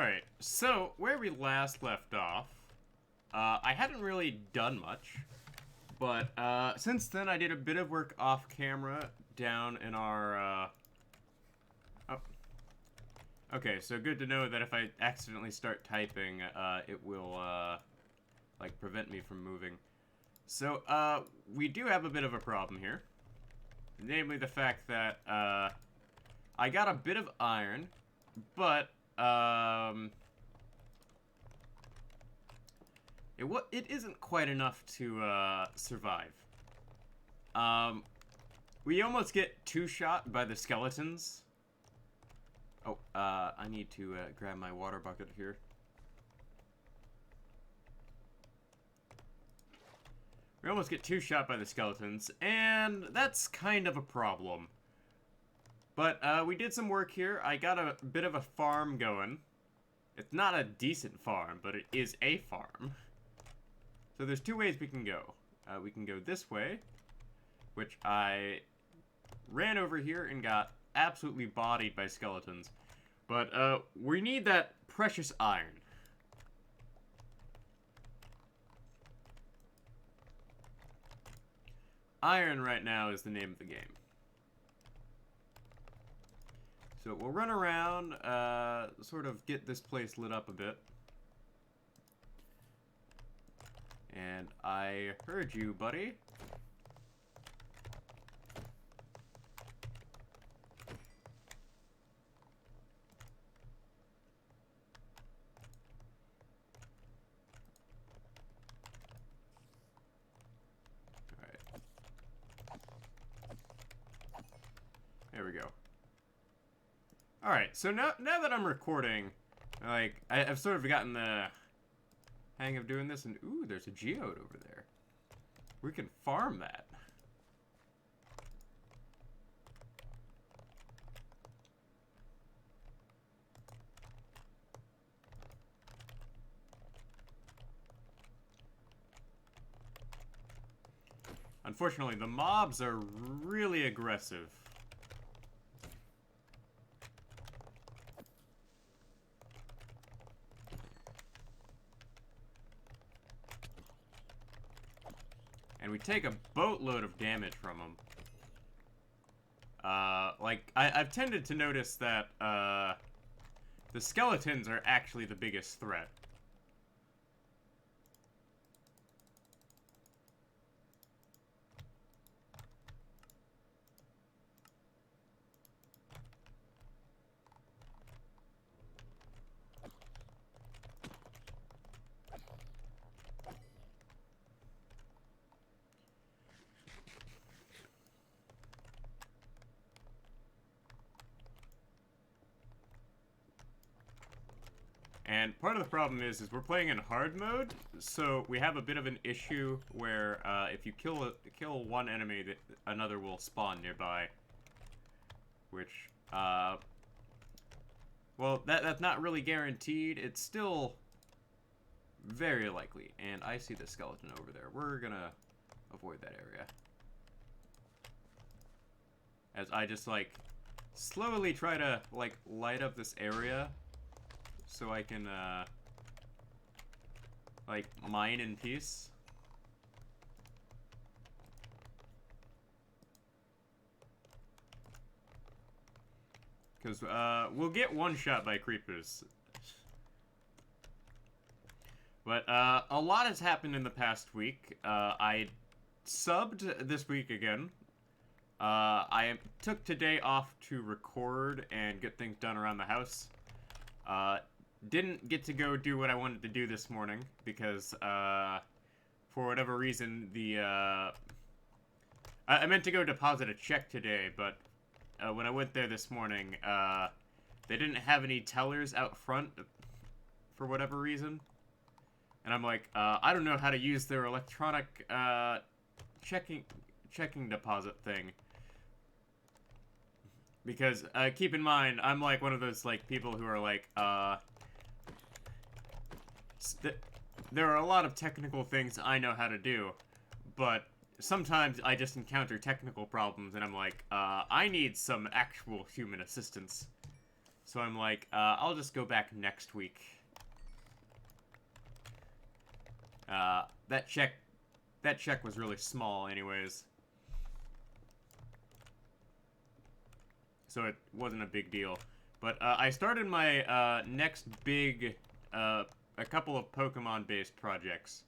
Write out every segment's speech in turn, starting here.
Alright, so where we last left off, I hadn't really done much, but since then I did a bit of work off camera down in our, oh. Okay, so good to know that if I accidentally start typing, it will, like, prevent me from moving. So, we do have a bit of a problem here. Namely the fact that, I got a bit of iron, but, it isn't quite enough to, survive. We almost get two-shot by the skeletons. Oh, I need to, grab my water bucket here. We almost get two-shot by the skeletons, and that's kind of a problem. But, we did some work here. I got a bit of a farm going. It's not a decent farm, but it is a farm. So there's two ways we can go. We can go this way, which I ran over here and got absolutely bodied by skeletons. But, we need that precious iron. Iron right now is the name of the game. So we'll run around, sort of get this place lit up a bit. And I heard you, buddy. Alright. There we go. Alright, so now that I'm recording, like, I've sort of gotten the hang of doing this, and ooh, there's a geode over there. We can farm that. Unfortunately, the mobs are really aggressive. And we take a boatload of damage from them. Like, I've tended to notice that, the skeletons are actually the biggest threat. And part of the problem is we're playing in hard mode, so we have a bit of an issue where if you kill one enemy, another will spawn nearby. Which, well, that's not really guaranteed. It's still very likely. And I see the skeleton over there. We're gonna avoid that area. As I just, like, slowly try to, like, light up this area so I can, like, mine in peace. Because, we'll get one shot by creepers. But, a lot has happened in the past week. I subbed this week again. I took today off to record and get things done around the house. Didn't get to go do what I wanted to do this morning because, for whatever reason, I meant to go deposit a check today, but when I went there this morning, they didn't have any tellers out front for whatever reason. And I'm like, I don't know how to use their electronic, checking deposit thing. Because, keep in mind, I'm like one of those, like, people who are like, there are a lot of technical things I know how to do, but sometimes I just encounter technical problems and I'm like, I need some actual human assistance. So I'm like, I'll just go back next week. That check was really small anyways. So it wasn't a big deal. But I started my next big, a couple of Pokemon-based projects.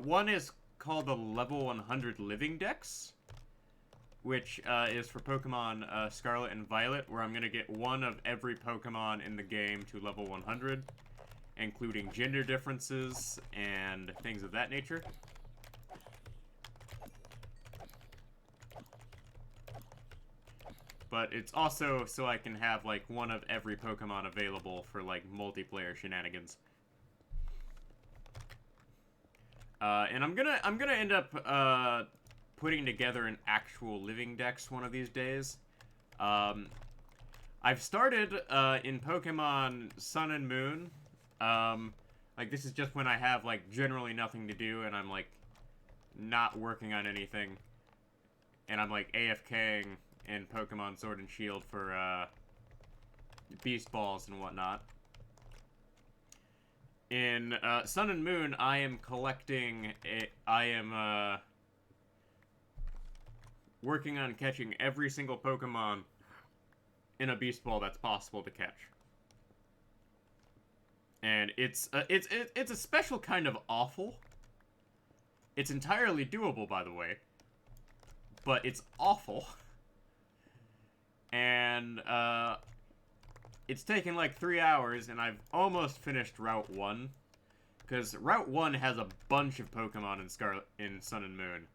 One is called the Level 100 Living Dex, which is for Pokemon Scarlet and Violet, where I'm going to get one of every Pokemon in the game to level 100, including gender differences and things of that nature. But it's also so I can have, like, one of every Pokemon available for, like, multiplayer shenanigans. And I'm gonna end up, putting together an actual living dex one of these days. I've started, in Pokemon Sun and Moon. Like, this is just when I have, like, generally nothing to do, and I'm, like, not working on anything. And I'm, like, AFKing in Pokemon Sword and Shield for, Beast Balls and whatnot. In, Sun and Moon, I am collecting working on catching every single Pokemon in a Beast Ball that's possible to catch. And it's a special kind of awful. It's entirely doable, by the way. But it's awful. And, it's taken like 3 hours, and I've almost finished Route 1. Because Route 1 has a bunch of Pokemon in Sun and Moon.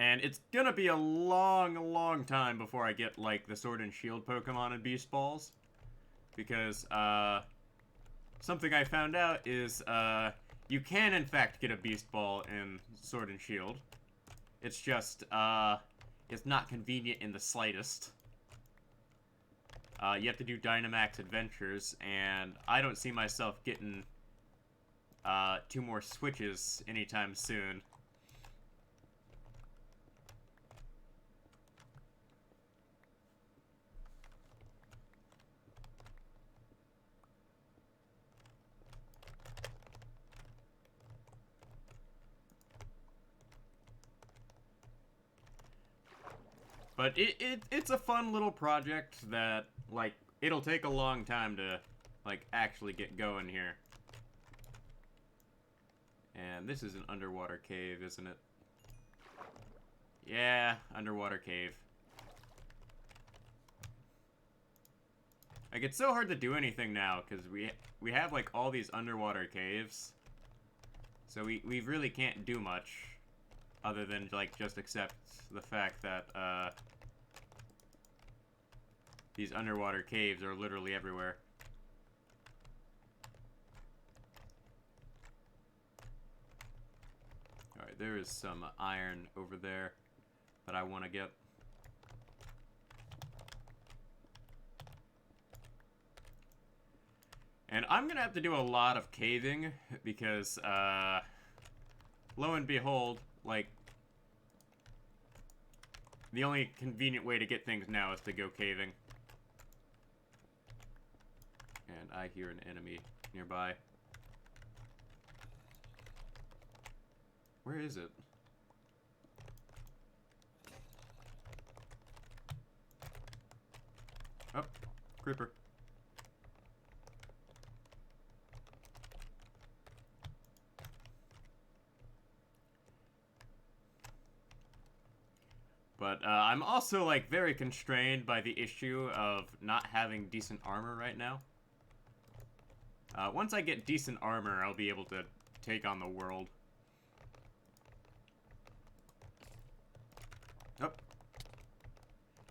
And it's gonna be a long, long time before I get, like, the Sword and Shield Pokemon in Beast Balls. Because, something I found out is, you can, in fact, get a Beast Ball in Sword and Shield. It's just, it's not convenient in the slightest. You have to do Dynamax Adventures, and I don't see myself getting, 2 more Switches anytime soon. But it's a fun little project that, like, it'll take a long time to, like, actually get going here. And this is an underwater cave, isn't it? Yeah, underwater cave. Like, it's so hard to do anything now, because we have, like, all these underwater caves. So we really can't do much, other than, like, just accept the fact that, these underwater caves are literally everywhere. Alright, there is some iron over there that I want to get. And I'm gonna have to do a lot of caving, because, lo and behold, like, the only convenient way to get things now is to go caving. And I hear an enemy nearby. Where is it? Oh, creeper. But I'm also, like, very constrained by the issue of not having decent armor right now. Once I get decent armor, I'll be able to take on the world. Oh.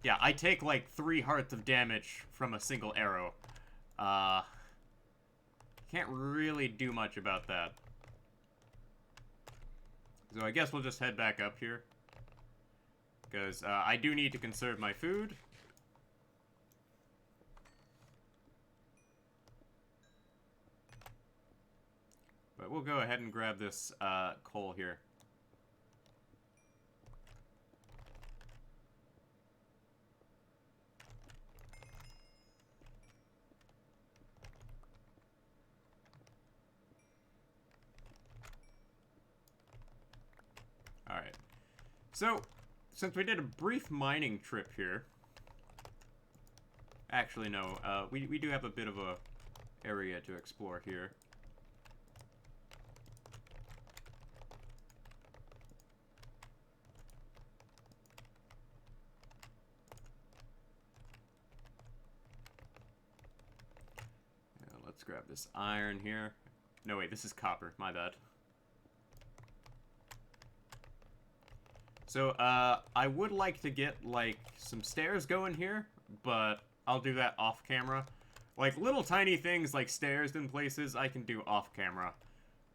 Yeah, I take, like, 3 hearts of damage from a single arrow. Can't really do much about that. So I guess we'll just head back up here. Because I do need to conserve my food. But we'll go ahead and grab this coal here. So, since we did a brief mining trip here... Actually, no. We do have a bit of a area to explore here. Let's grab this iron here. No, wait, this is copper. My bad. So, I would like to get, like, some stairs going here, but I'll do that off camera. Like, little tiny things like stairs in places, I can do off camera.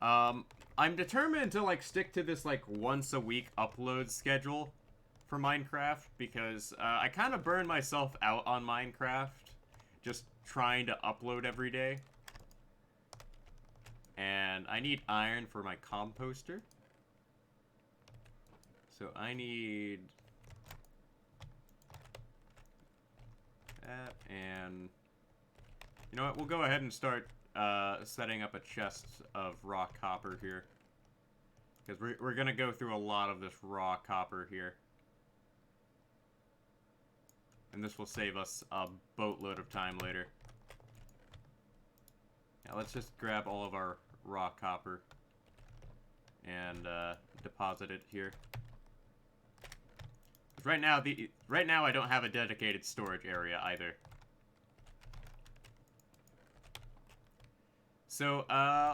I'm determined to, like, stick to this, like, once a week upload schedule for Minecraft, because, I kind of burn myself out on Minecraft, just trying to upload every day. And I need iron for my composter. So I need that, and you know what, we'll go ahead and start setting up a chest of raw copper here. Because we're going to go through a lot of this raw copper here. And this will save us a boatload of time later. Now let's just grab all of our raw copper and deposit it here. Right now, I don't have a dedicated storage area either. So,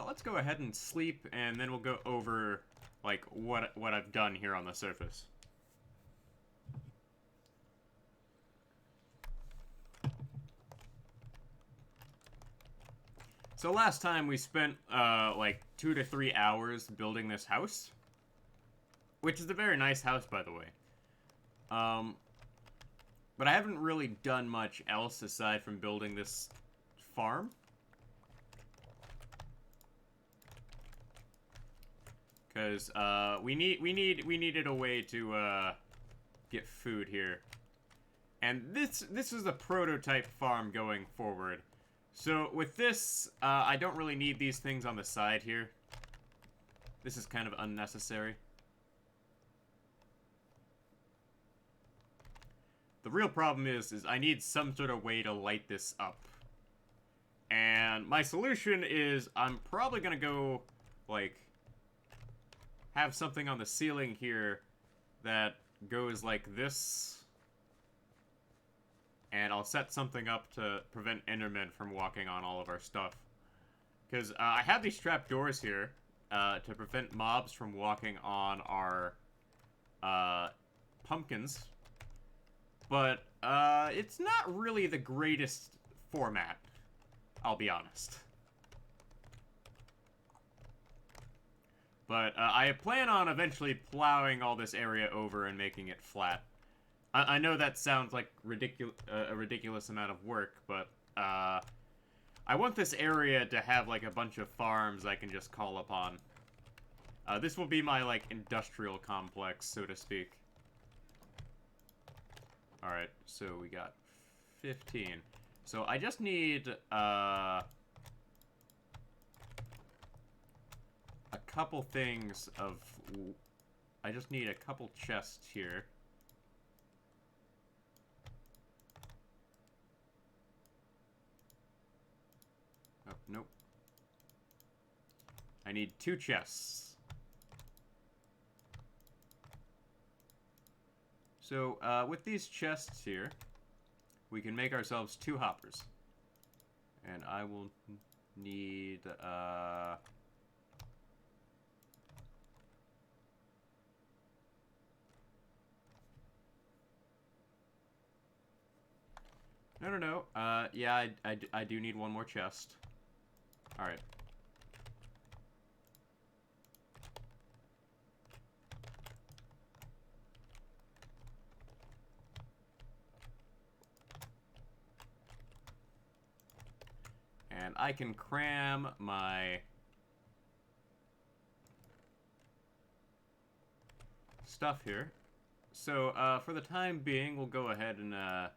let's go ahead and sleep, and then we'll go over, like, what I've done here on the surface. So last time we spent, like, 2 to 3 hours building this house. Which is a very nice house, by the way. But I haven't really done much else aside from building this farm. Because, we needed a way to, get food here. And this is a prototype farm going forward. So, with this, I don't really need these things on the side here. This is kind of unnecessary. The real problem is I need some sort of way to light this up. And my solution is I'm probably gonna go, like, have something on the ceiling here that goes like this. And I'll set something up to prevent Endermen from walking on all of our stuff. Because I have these trapdoors here to prevent mobs from walking on our pumpkins. But it's not really the greatest format, I'll be honest. But I plan on eventually plowing all this area over and making it flat. I know that sounds like a ridiculous amount of work, but I want this area to have like a bunch of farms I can just call upon. This will be my like industrial complex, so to speak. Alright, so we got 15. So I just need a couple things of... I just need a couple chests here. Oh, nope. I need 2 chests. So, with these chests here, we can make ourselves 2 hoppers. And I will need, No. Yeah, I do need 1 more chest. Alright. And I can cram my stuff here. So, for the time being, we'll go ahead and, oh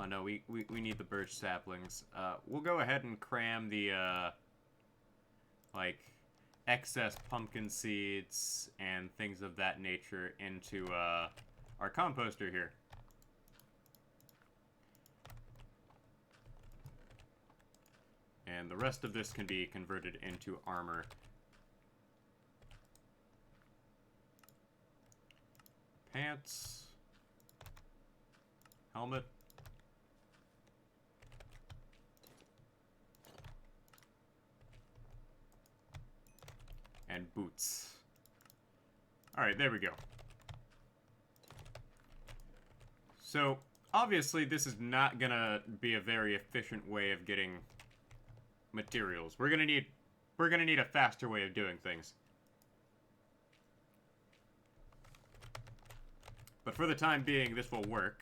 no, we need the birch saplings. We'll go ahead and cram the, like, excess pumpkin seeds and things of that nature into our composter here. And the rest of this can be converted into armor. Pants. Helmet. And boots. Alright, there we go. So, obviously this is not gonna be a very efficient way of getting materials. We're gonna need a faster way of doing things. But for the time being, this will work.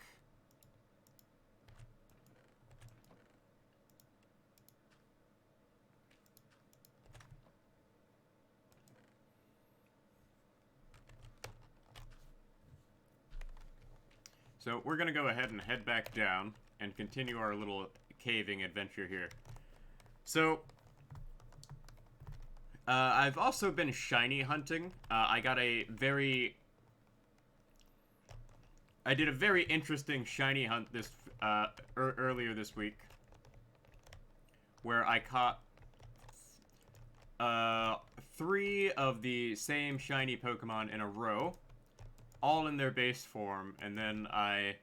So we're gonna go ahead and head back down and continue our little caving adventure here. So, I've also been shiny hunting. I did a very interesting shiny hunt this earlier this week, where I caught 3 of the same shiny Pokemon in a row, all in their base form, and then I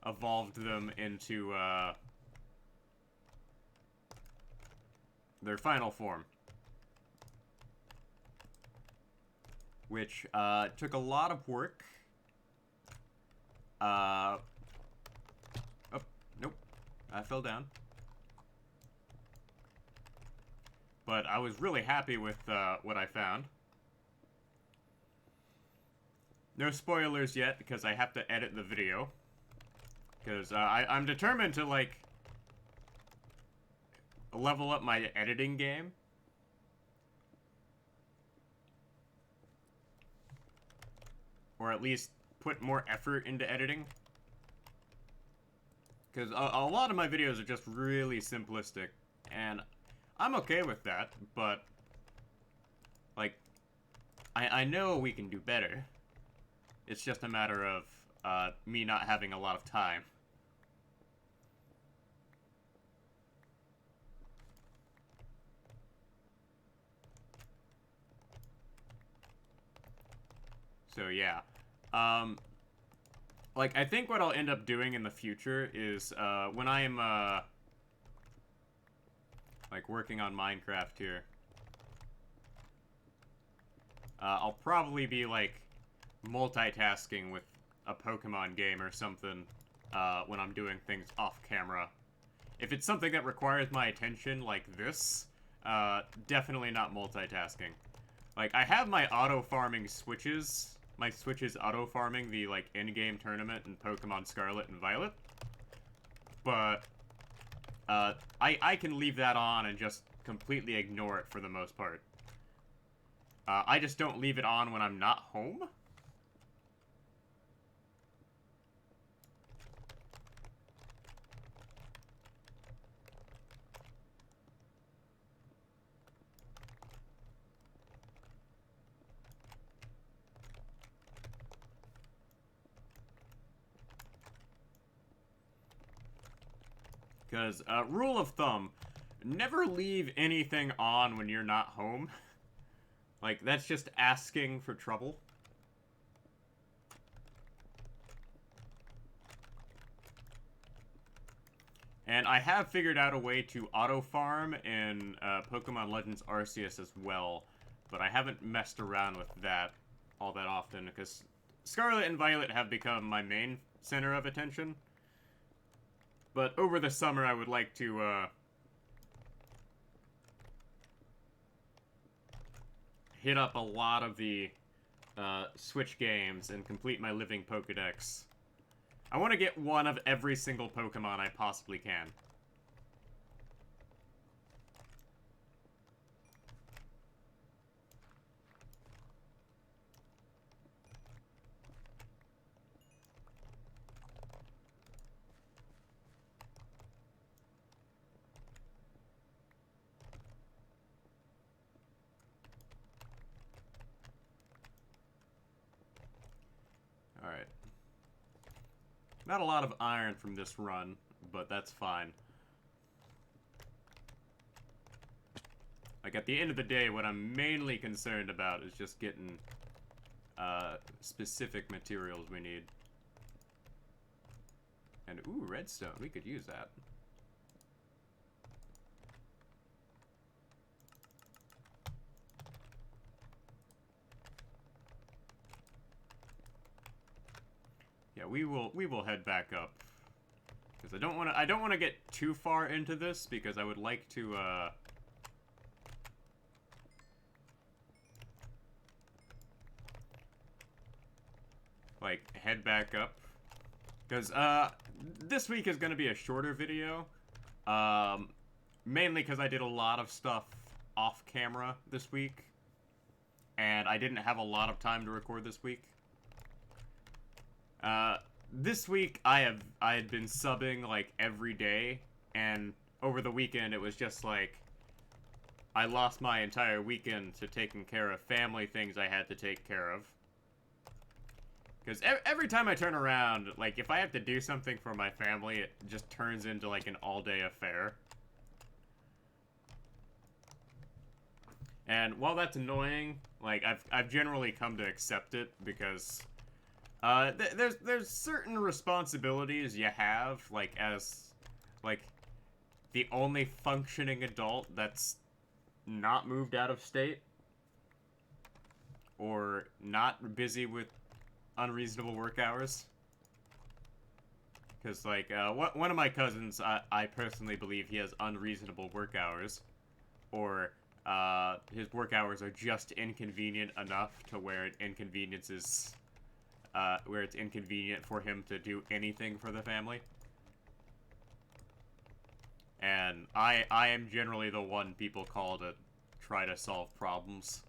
evolved them into their final form, which took a lot of work. Oh, nope. I fell down. But I was really happy with what I found. No spoilers yet, because I have to edit the video. Because I'm determined to, like, level up my editing game. Or at least put more effort into editing. Because a lot of my videos are just really simplistic. And I'm okay with that, but, like, I know we can do better. It's just a matter of me not having a lot of time. So yeah, like, I think what I'll end up doing in the future is, when I am, like, working on Minecraft here, I'll probably be, like, multitasking with a Pokemon game or something, when I'm doing things off camera. If it's something that requires my attention, like this, definitely not multitasking. Like, I have my auto-farming switches. My switches auto-farming the, like, in-game tournament in Pokemon Scarlet and Violet. But, I can leave that on and just completely ignore it for the most part. I just don't leave it on when I'm not home. Because, rule of thumb, never leave anything on when you're not home. Like, that's just asking for trouble. And I have figured out a way to auto-farm in Pokemon Legends Arceus as well, but I haven't messed around with that all that often, because Scarlet and Violet have become my main center of attention. But over the summer, I would like to, hit up a lot of the, Switch games and complete my living Pokedex. I want to get one of every single Pokemon I possibly can. Not a lot of iron from this run, but that's fine. Like, at the end of the day, what I'm mainly concerned about is just getting specific materials we need. And, ooh, redstone. We could use that. Yeah, we will head back up. Because I don't wanna get too far into this, because I would like to, like, head back up. Because, this week is gonna be a shorter video. Mainly because I did a lot of stuff off camera this week. And I didn't have a lot of time to record this week. This week I had been subbing, like, every day. And over the weekend it was just like, I lost my entire weekend to taking care of family things I had to take care of. Because every time I turn around, like, if I have to do something for my family, it just turns into, like, an all-day affair. And while that's annoying, like, I've generally come to accept it, because there's certain responsibilities you have, like, as, like, the only functioning adult that's not moved out of state, or not busy with unreasonable work hours. Because, like, one of my cousins, I personally believe he has unreasonable work hours, or his work hours are just inconvenient enough to where it inconveniences, where it's inconvenient for him to do anything for the family. And I am generally the one people call to try to solve problems.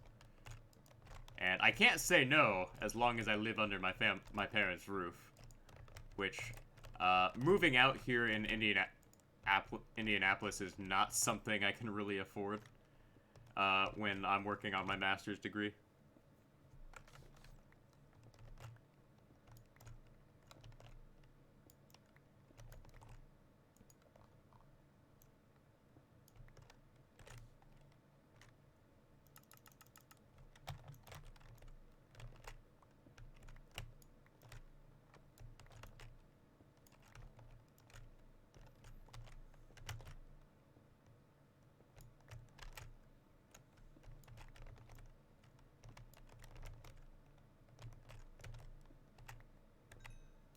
And I can't say no as long as I live under my parents' roof. Which, moving out here in Indianapolis is not something I can really afford when I'm working on my master's degree.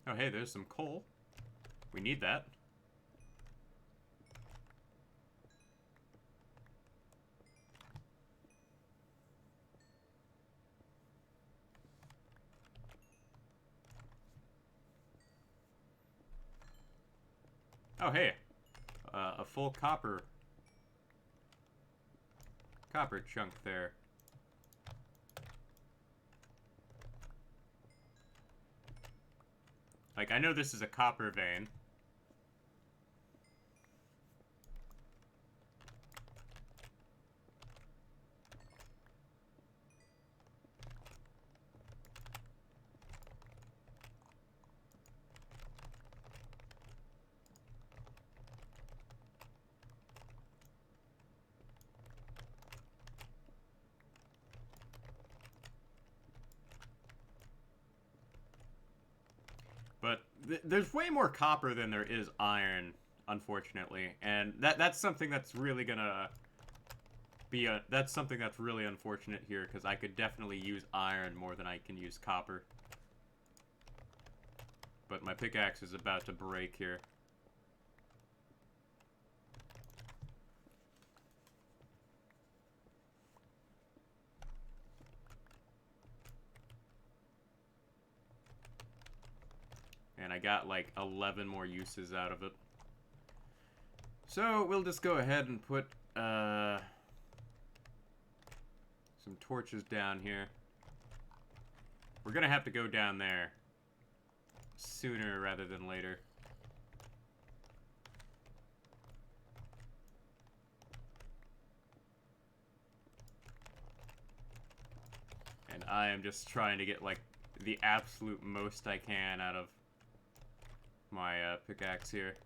Oh, hey, there's some coal. We need that. Oh, hey. A full copper chunk there. Like, I know this is a copper vein. But there's way more copper than there is iron, unfortunately. And that's something that's really gonna be that's something that's really unfortunate here, because I could definitely use iron more than I can use copper. But my pickaxe is about to break here. And I got like 11 more uses out of it. So we'll just go ahead and put some torches down here. We're gonna have to go down there sooner rather than later. And I am just trying to get like the absolute most I can out of my pickaxe here.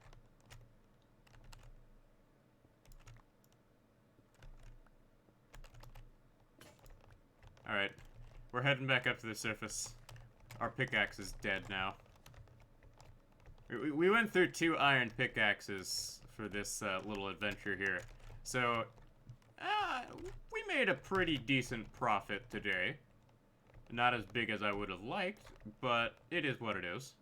Alright, we're heading back up to the surface. Our pickaxe is dead now. We went through 2 iron pickaxes for this little adventure here. So, we made a pretty decent profit today. Not as big as I would have liked, but it is what it is.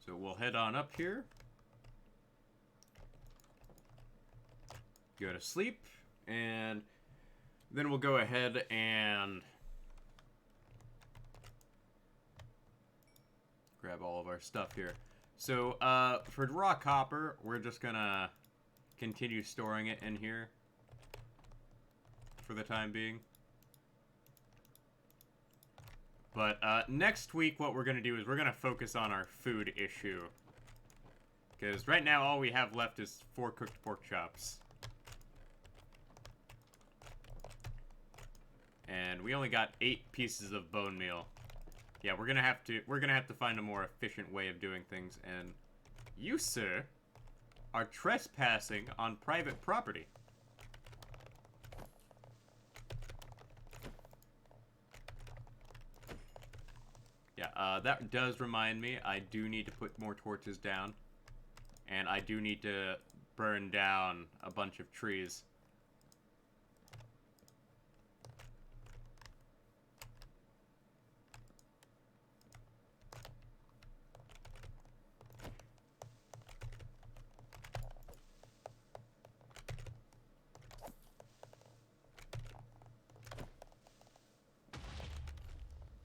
So we'll head on up here. Go to sleep, and then we'll go ahead and grab all of our stuff here. So, for raw copper, we're just gonna continue storing it in here for the time being. But, next week, what we're gonna do is we're gonna focus on our food issue. Because right now, all we have left is 4 cooked pork chops. And we only got 8 pieces of bone meal. Yeah, we're gonna have to find a more efficient way of doing things, and you, sir, are trespassing on private property. Yeah, that does remind me, I do need to put more torches down, and I do need to burn down a bunch of trees.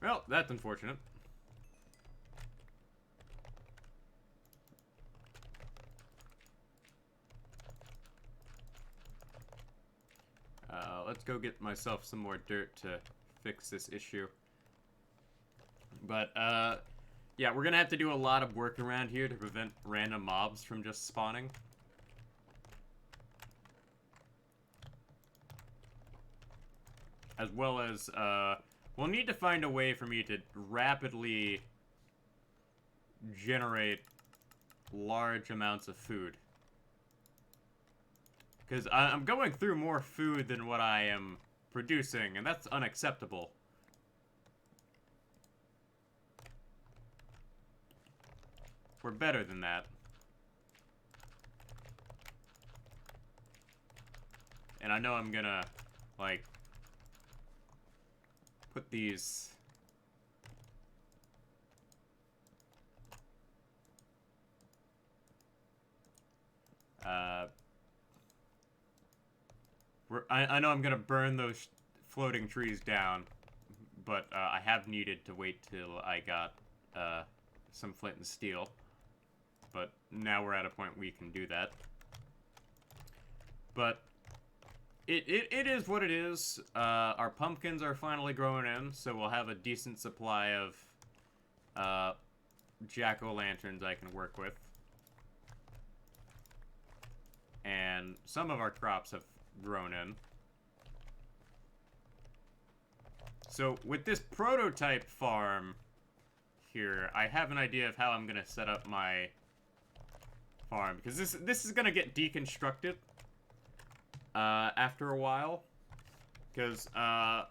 Well, that's unfortunate. Let's go get myself some more dirt to fix this issue. But, yeah, we're gonna have to do a lot of work around here to prevent random mobs from just spawning. As well as, we'll need to find a way for me to rapidly generate large amounts of food. Because I'm going through more food than what I am producing, and that's unacceptable. We're better than that. And I know I'm gonna, like, put these... I know I'm gonna burn those floating trees down, but I have needed to wait till I got some flint and steel. But now we're at a point we can do that. But it is what it is. Our pumpkins are finally growing in, so we'll have a decent supply of jack-o'-lanterns I can work with. And some of our crops have grown in. So with this prototype farm here, I have an idea of how I'm gonna set up my farm, because this is gonna get deconstructed after a while, because now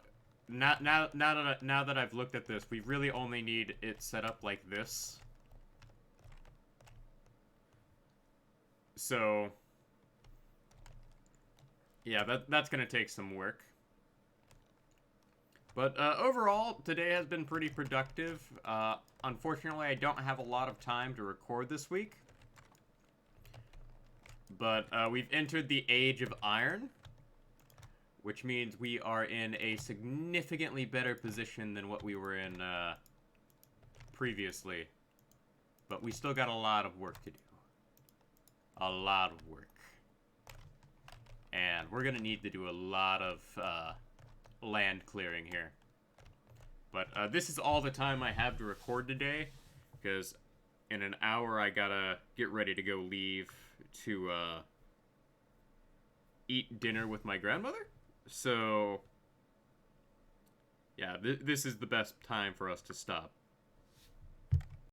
that I've looked at this, we really only need it set up like this. So yeah, that's gonna take some work. But overall, today has been pretty productive. Unfortunately, I don't have a lot of time to record this week. But we've entered the Age of Iron, which means we are in a significantly better position than what we were in previously. But we still got a lot of work to do. A lot of work. And we're going to need to do a lot of land clearing here. But this is all the time I have to record today, because in an hour I gotta get ready to go leave to eat dinner with my grandmother. So, yeah, this is the best time for us to stop.